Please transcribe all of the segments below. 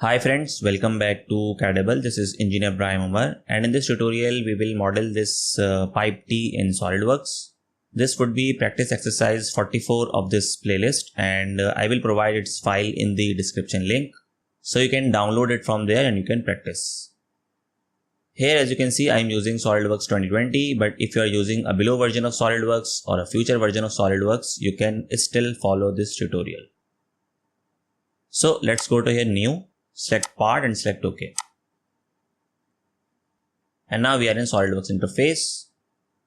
Hi friends, welcome back to Cadable. This is Engineer Brahim Umar, and in this tutorial we will model this pipe T in SolidWorks. This would be practice exercise 44 of this playlist, and I will provide its file in the description link. So you can download it from there and you can practice. Here as you can see I am using SolidWorks 2020, but if you are using a below version of SolidWorks or a future version of SolidWorks, you can still follow this tutorial. So let's go to here New. Select part and select OK. And now we are in SolidWorks interface.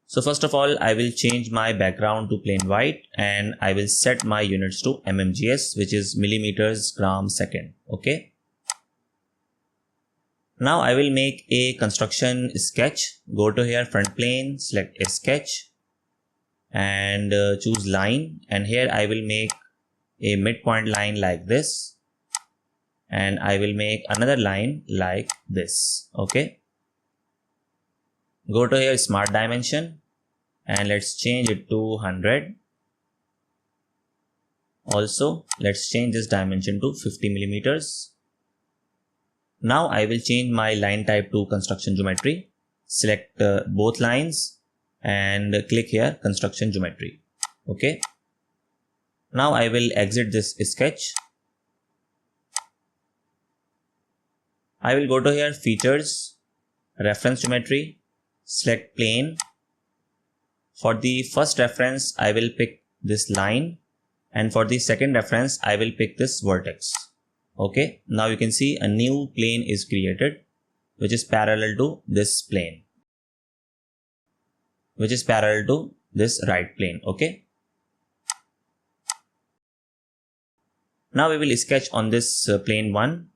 So first of all, I will change my background to plain white and I will set my units to mmgs, which is millimeters gram second. Okay. Now I will make a construction sketch. Go to here front plane, select a sketch and choose line, and here I will make a midpoint line like this. And I will make another line like this. Okay. Go to here smart dimension and let's change it to 100. Also let's change this dimension to 50 millimeters. Now I will change my line type to construction geometry. Select both lines and click here construction geometry. Okay. Now I will exit this sketch. I will go to here features, reference geometry, select plane. For the first reference I will pick this line, and for the second reference I will pick this vertex. Okay, now you can see a new plane is created which is parallel to this plane, which is parallel to this right plane. Okay, now we will sketch on this plane 1.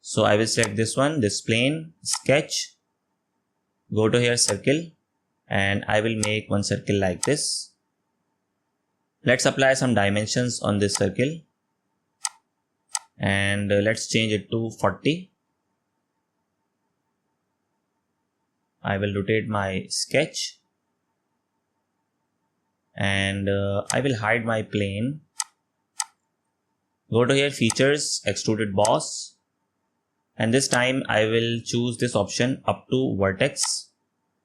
So I will select this one, this plane, sketch, go to here circle, and I will make one circle like this. Let's apply some dimensions on this circle and let's change it to 40. I will rotate my sketch and I will hide my plane. Go to here features, extruded boss. And this time I will choose this option up to vertex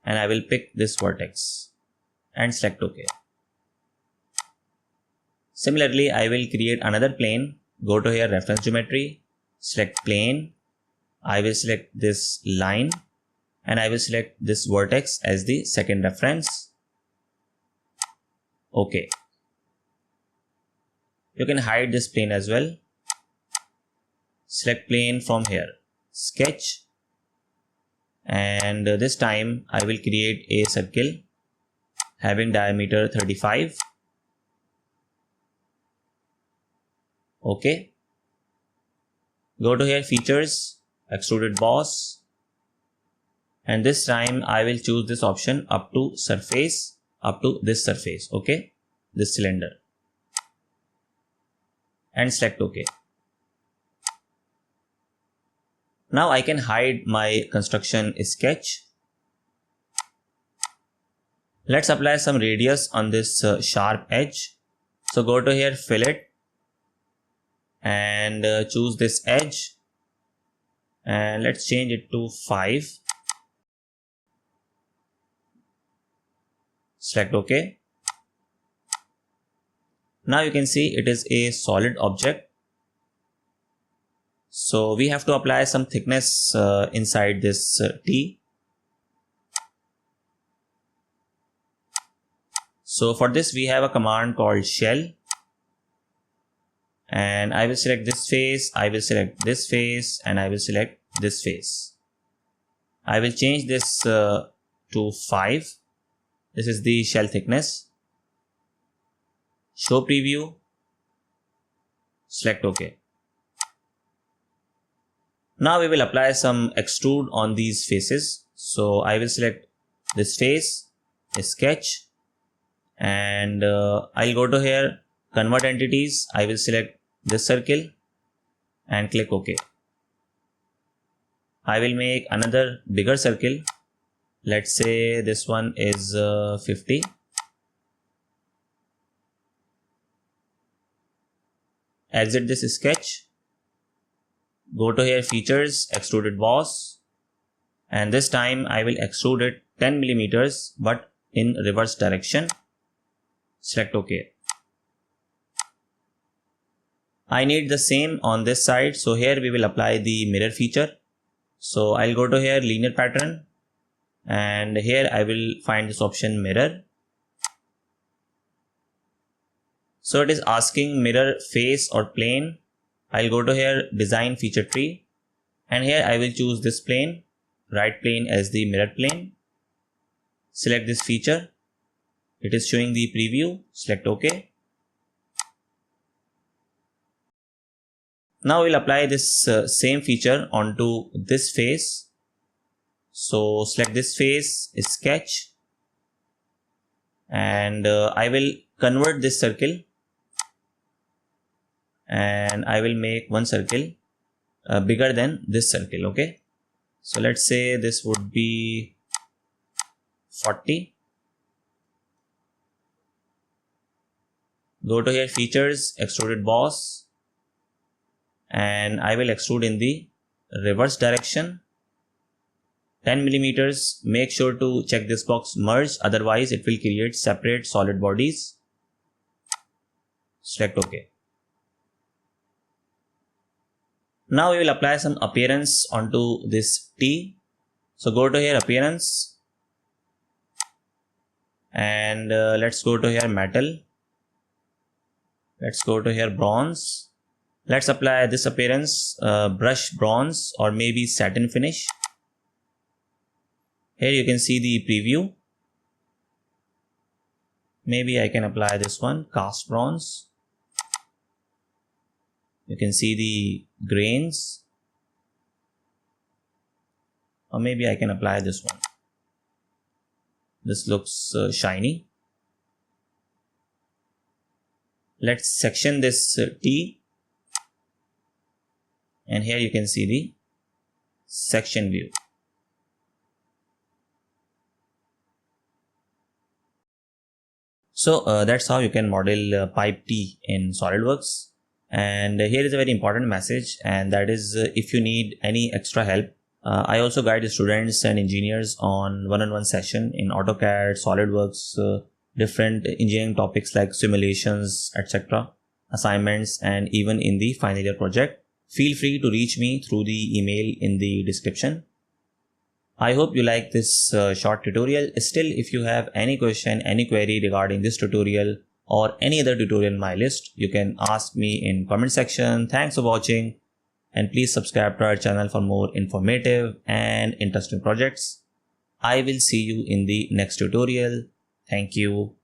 and I will pick this vertex and select OK. Similarly, I will create another plane. Go to here reference geometry, select plane. I will select this line and I will select this vertex as the second reference. OK. You can hide this plane as well. Select plane from here. Sketch, and this time I will create a circle having diameter 35. Okay. Go to here features, extruded boss, and this time I will choose this option up to surface, up to this surface. Okay, this cylinder, and select OK. Now I can hide my construction sketch. Let's apply some radius on this sharp edge. So go to here fillet and choose this edge and let's change it to 5. Select OK. Now you can see it is a solid object. So we have to apply some thickness inside this T. So for this we have a command called shell, and I will select this face, I will select this face, and I will select this face. I will change this to 5. This is the shell thickness. Show preview, select OK. Now we will apply some extrude on these faces. So I will select this face, a sketch, and I'll go to here convert entities. I will select this circle and click OK. I will make another bigger circle. Let's say this one is 50. Exit this sketch. Go to here features, extruded boss, and this time I will extrude it 10 millimeters but in reverse direction. Select OK. I need the same on this side, so here we will apply the mirror feature. So I'll go to here linear pattern, and here I will find this option mirror. So it is asking mirror face or plane. I'll go to here design feature tree, and here I will choose this plane, right plane as the mirror plane. Select this feature. It is showing the preview. Select OK. Now we'll apply this same feature onto this face. So select this face, sketch, and I will convert this circle, and I will make one circle bigger than this circle. Okay, so let's say this would be 40. Go to here features, extruded boss, and I will extrude in the reverse direction 10 millimeters. Make sure to check this box merge, otherwise it will create separate solid bodies. Select OK. Now we will apply some appearance onto this T. So go to here appearance, and let's go to here metal. Let's go to here bronze. Let's apply this appearance, brush bronze or maybe satin finish. Here you can see the preview. Maybe I can apply this one, cast bronze. You can see the grains. Or maybe I can apply this one. This looks shiny. Let's section this T. And here you can see the section view. So that's how you can model pipe T in SolidWorks. And here is a very important message, and that is if you need any extra help, I also guide students and engineers on one-on-one session in AutoCAD, SolidWorks, different engineering topics like simulations, etc., assignments, and even in the final year project. Feel free to reach me through the email in the description. I hope you like this short tutorial. Still, if you have any question, any query regarding this tutorial or any other tutorial in my list, you can ask me in comment section. Thanks for watching, and please subscribe to our channel for more informative and interesting projects. I will see you in the next tutorial. Thank you.